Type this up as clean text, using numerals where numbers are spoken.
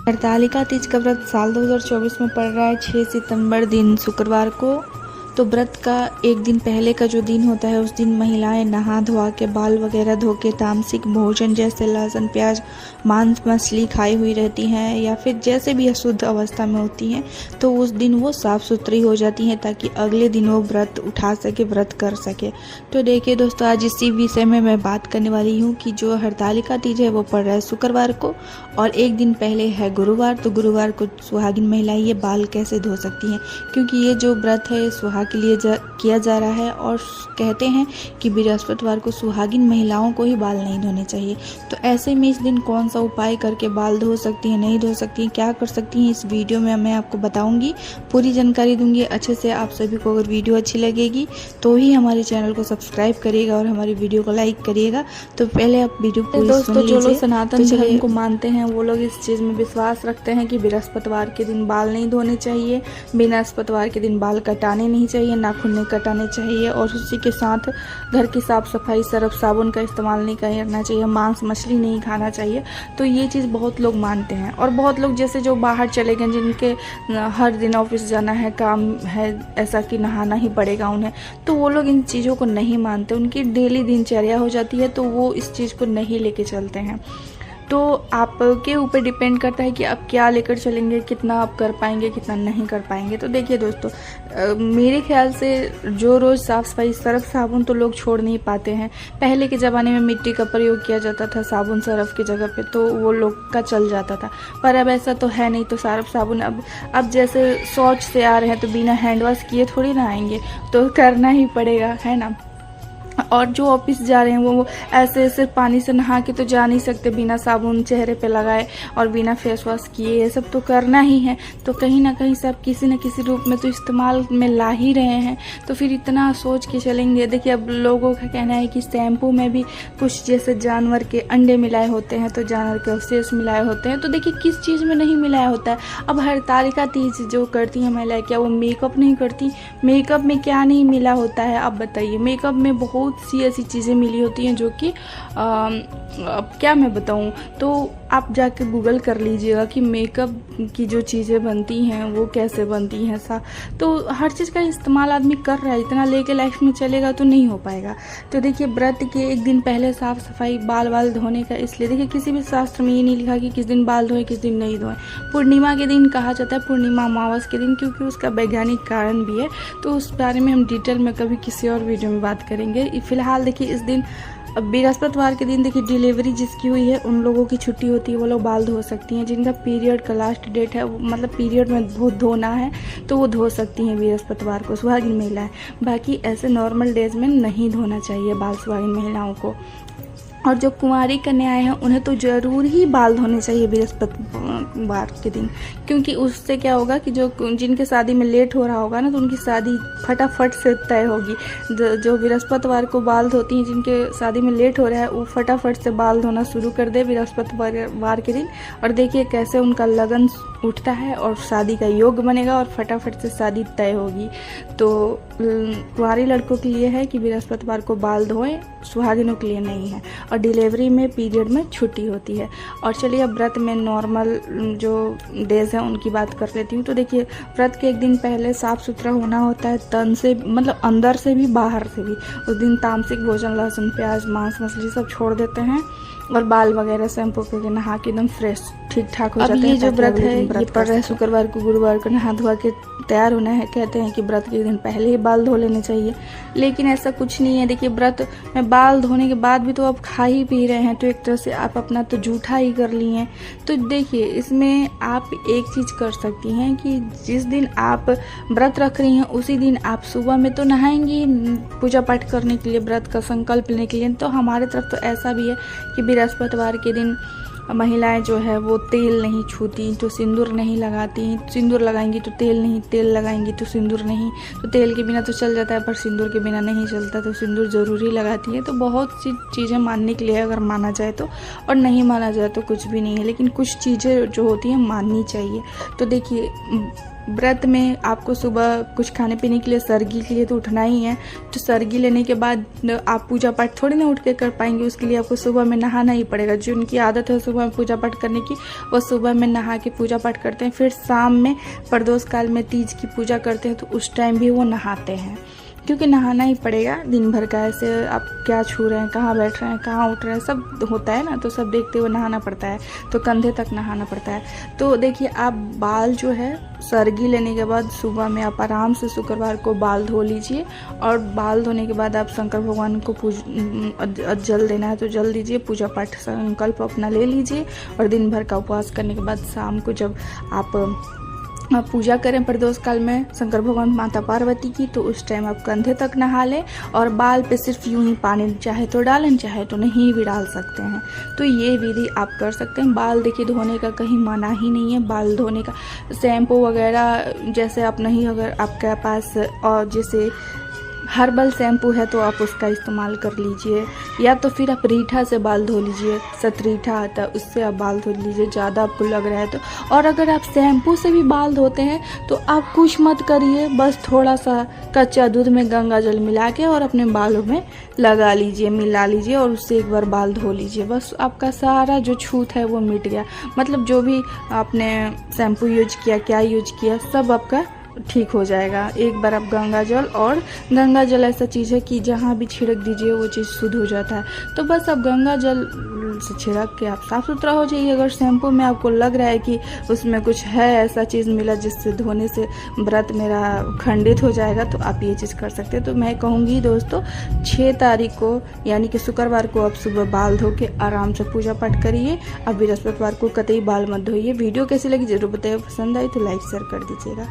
हरतालिका तीज का व्रत साल 2024 में पड़ रहा है 6 सितंबर दिन शुक्रवार को। तो व्रत का एक दिन पहले का जो दिन होता है उस दिन महिलाएं नहा धोआ के बाल वगैरह धो के तामसिक भोजन जैसे लहसुन प्याज मांस मछली खाई हुई रहती हैं या फिर जैसे भी अशुद्ध अवस्था में होती हैं तो उस दिन वो साफ़ सुथरी हो जाती हैं ताकि अगले दिन वो व्रत उठा सके, व्रत कर सके। तो देखिए दोस्तों, आज इसी विषय में मैं बात करने वाली हूँ कि जो हरतालिका तीज है वो पड़ रहा है शुक्रवार को और एक दिन पहले है गुरुवार। तो गुरुवार को सुहागिन महिलाएं ये बाल कैसे धो सकती हैं, क्योंकि ये जो व्रत है सुहाग के लिए किया जा रहा है और कहते हैं कि बृहस्पतिवार को सुहागिन महिलाओं को ही बाल नहीं धोने चाहिए। तो ऐसे में इस दिन कौन सा उपाय करके बाल धो सकती हैं, नहीं धो सकती हैं, क्या कर सकती हैं, इस वीडियो में मैं आपको बताऊंगी, पूरी जानकारी दूंगी अच्छे से। आप सभी को अगर वीडियो अच्छी लगेगी तो ही हमारे चैनल को सब्सक्राइब करिएगा और हमारी वीडियो को लाइक करिएगा। तो पहले आप वीडियो पूरी सुन लीजिए। जो लोग सनातन धर्म को मानते हैं वो लोग इस चीज़ में विश्वास रखते हैं कि बृहस्पतिवार के दिन बाल नहीं धोने चाहिए, बृहस्पतिवार के दिन बाल कटाने नहीं चाहिए, नाखून नहीं कटाने चाहिए और उसी के साथ घर की साफ सफाई, सर्फ साबुन का इस्तेमाल नहीं करना चाहिए, मांस मछली नहीं खाना चाहिए। तो ये चीज़ बहुत लोग मानते हैं और बहुत लोग जैसे जो बाहर चले गए, जिनके हर दिन ऑफिस जाना है, काम है ऐसा कि नहाना ही पड़ेगा उन्हें, तो वो लोग इन चीज़ों को नहीं मानते, उनकी डेली दिनचर्या हो जाती है तो वो इस चीज़ को नहीं लेके चलते हैं। तो आपके ऊपर डिपेंड करता है कि आप क्या लेकर चलेंगे, कितना आप कर पाएंगे, कितना नहीं कर पाएंगे। तो देखिए दोस्तों, मेरे ख्याल से जो रोज़ साफ़ सफाई, सर्फ साबुन तो लोग छोड़ नहीं पाते हैं। पहले के ज़माने में मिट्टी का प्रयोग किया जाता था साबुन सर्फ की जगह पे, तो वो लोग का चल जाता था, पर अब ऐसा तो है नहीं। तो सर्फ साबुन अब जैसे शौच से आ रहे हैं तो बिना हैंड वॉश किए थोड़ी ना आएंगे, तो करना ही पड़ेगा, है ना। और जो ऑफिस जा रहे हैं वो ऐसे सिर्फ पानी से नहा के तो जा नहीं सकते बिना साबुन चेहरे पे लगाए और बिना फेस वॉश किए, ये सब तो करना ही है। तो कहीं ना कहीं से आप किसी न किसी रूप में तो इस्तेमाल में ला ही रहे हैं, तो फिर इतना सोच के चलेंगे। देखिए, अब लोगों का कहना है कि शैम्पू में भी कुछ जैसे जानवर के अंडे मिलाए होते हैं, तो जानवर के अवशेष मिलाए होते हैं। तो देखिए किस चीज़ में नहीं मिलाया होता है। अब हरतालिका तीज जो करती हैं महिलाएं, क्या वो मेकअप नहीं करती? मेकअप में क्या नहीं मिला होता है आप बताइए। मेकअप में बहुत सी ऐसी चीज़ें मिली होती हैं जो कि अब क्या मैं बताऊं। तो आप जाके गूगल कर लीजिएगा कि मेकअप की जो चीज़ें बनती हैं वो कैसे बनती हैं। तो हर चीज़ का इस्तेमाल आदमी कर रहा है, इतना लेके लाइफ में चलेगा तो नहीं हो पाएगा। तो देखिए, व्रत के एक दिन पहले साफ़ सफाई, बाल धोने का, इसलिए देखिए किसी भी शास्त्र में ये नहीं लिखा कि किस दिन बाल धोएं किस दिन नहीं धोएं। पूर्णिमा के दिन कहा जाता है, पूर्णिमा अमावस के दिन, क्योंकि उसका वैज्ञानिक कारण भी है। तो उस बारे में हम डिटेल में कभी किसी और वीडियो में बात करेंगे। फिलहाल देखिए इस दिन बृहस्पतिवार के दिन देखिए डिलीवरी जिसकी हुई है उन लोगों की छुट्टी होती है, वो लोग बाल धो सकती हैं। जिनका पीरियड का लास्ट डेट है, मतलब पीरियड में धोना है तो वो धो सकती हैं बृहस्पतिवार को, सुहागिन महिलाएं। बाकी ऐसे नॉर्मल डेज में नहीं धोना चाहिए बाल सुहागिन महिलाओं को। और जो कुंवारी कन्याएं हैं उन्हें तो ज़रूर ही बाल धोने चाहिए बृहस्पतिवार के दिन, क्योंकि उससे क्या होगा कि जिनके शादी में लेट हो रहा होगा ना, तो उनकी शादी फटाफट से तय होगी। जो बृहस्पतिवार को बाल धोती हैं, जिनके शादी में लेट हो रहा है, वो फटाफट से बाल धोना शुरू कर दे बृहस्पतिवार के दिन, और देखिए कैसे उनका लगन उठता है और शादी का योग बनेगा और फटाफट से शादी तय होगी। तो कुंवारी लड़कों के लिए है कि बृहस्पतिवार को बाल धोएं, सुहागिनों के लिए नहीं है। और डिलीवरी में, पीरियड में छुट्टी होती है। और चलिए अब व्रत में नॉर्मल जो डेज हैं उनकी बात कर लेती हूँ। तो देखिए, व्रत के एक दिन पहले साफ़ सुथरा होना होता है, तन से, मतलब अंदर से भी बाहर से भी। उस दिन तामसिक भोजन, लहसुन प्याज मांस मछली सब छोड़ देते हैं और बाल वगैरह शैम्पू करके नहा के एकदम फ्रेश ठीक ठाक हो जाते हैं। ये जो व्रत है ये पड़ रहा है शुक्रवार को, गुरुवार को नहा धोआ के तैयार होना है। कहते हैं कि व्रत के दिन पहले ही बाल धो लेने चाहिए, लेकिन ऐसा कुछ नहीं है। देखिए, व्रत में बाल धोने के बाद भी तो आप खा ही पी रहे हैं, तो एक तरह से आप अपना तो जूठा ही कर लिए हैं। तो देखिए, इसमें आप एक चीज़ कर सकती हैं कि जिस दिन आप व्रत रख रही हैं उसी दिन आप सुबह में तो नहाएंगी पूजा पाठ करने के लिए, व्रत का संकल्प लेने के लिए। तो हमारे तरफ तो ऐसा भी है कि बृहस्पतिवार के दिन महिलाएं जो है वो तेल नहीं छूती, तो सिंदूर नहीं लगाती। सिंदूर लगाएंगी तो तेल नहीं, तेल लगाएंगी तो सिंदूर नहीं। तो तेल के बिना तो चल जाता है पर सिंदूर के बिना नहीं चलता, तो सिंदूर ज़रूरी लगाती है। तो बहुत सी चीज़ें मानने के लिए अगर माना जाए तो, और नहीं माना जाए तो कुछ भी नहीं है, लेकिन कुछ चीज़ें जो होती हैं माननी चाहिए। तो देखिए, व्रत में आपको सुबह कुछ खाने पीने के लिए, सरगी के लिए तो उठना ही है। तो सरगी लेने के बाद आप पूजा पाठ थोड़ी ना उठ के कर पाएंगे, उसके लिए आपको सुबह में नहाना ही पड़ेगा। जिनकी आदत है सुबह में पूजा पाठ करने की, वो सुबह में नहा के पूजा पाठ करते हैं। फिर शाम में प्रदोष काल में तीज की पूजा करते हैं, तो उस टाइम भी वो नहाते हैं, क्योंकि नहाना ही पड़ेगा। दिन भर का ऐसे आप क्या छू रहे हैं, कहाँ बैठ रहे हैं, कहाँ उठ रहे हैं, सब होता है ना, तो सब देखते हुए नहाना पड़ता है। तो कंधे तक नहाना पड़ता है। तो देखिए, आप बाल जो है सरगी लेने के बाद सुबह में आप आराम से शुक्रवार को बाल धो लीजिए, और बाल धोने के बाद आप शंकर भगवान को जल देना है तो जल दीजिए, पूजा पाठ संकल्प अपना ले लीजिए, और दिन भर का उपवास करने के बाद शाम को जब आप पूजा करें प्रदोष काल में शंकर भगवान माता पार्वती की, तो उस टाइम आप कंधे तक नहा लें, और बाल पे सिर्फ यूं ही पानी चाहे तो डालें, चाहे तो नहीं भी डाल सकते हैं। तो ये विधि आप कर सकते हैं। बाल देखिए धोने का कहीं मना ही नहीं है। बाल धोने का शैम्पू वगैरह जैसे आप नहीं, अगर आपके पास और जैसे हर्बल शैम्पू है तो आप उसका इस्तेमाल कर लीजिए, या तो फिर आप रीठा से बाल धो लीजिए, सतरीठा आता है उससे आप बाल धो लीजिए ज़्यादा आपको लग रहा है तो। और अगर आप शैम्पू से भी बाल धोते हैं तो आप कुछ मत करिए, बस थोड़ा सा कच्चा दूध में गंगा जल मिला के और अपने बालों में लगा लीजिए, मिला लीजिए, और उससे एक बार बाल धो लीजिए। बस आपका सारा जो छूत है वो मिट गया। मतलब जो भी आपने शैम्पू यूज किया, क्या यूज किया, सब आपका ठीक हो जाएगा। एक बार आप गंगा जल ऐसा चीज़ है कि जहाँ भी छिड़क दीजिए वो चीज़ शुद्ध हो जाता है। तो बस आप गंगा जल से छिड़क के आप साफ़ सुथरा हो जाइए। अगर शैम्पू में आपको लग रहा है कि उसमें कुछ है, ऐसा चीज़ मिला जिससे धोने से व्रत मेरा खंडित हो जाएगा, तो आप ये चीज़ कर सकते हैं। तो मैं कहूँगी दोस्तों, 6 तारीख को यानी कि शुक्रवार को आप सुबह बाल धो के आराम से पूजा पाठ करिए। अब बृहस्पतिवार को कतई बाल मत धोइए। वीडियो कैसी लगी जरूर बताइए, पसंद आई तो लाइक शेयर कर दीजिएगा।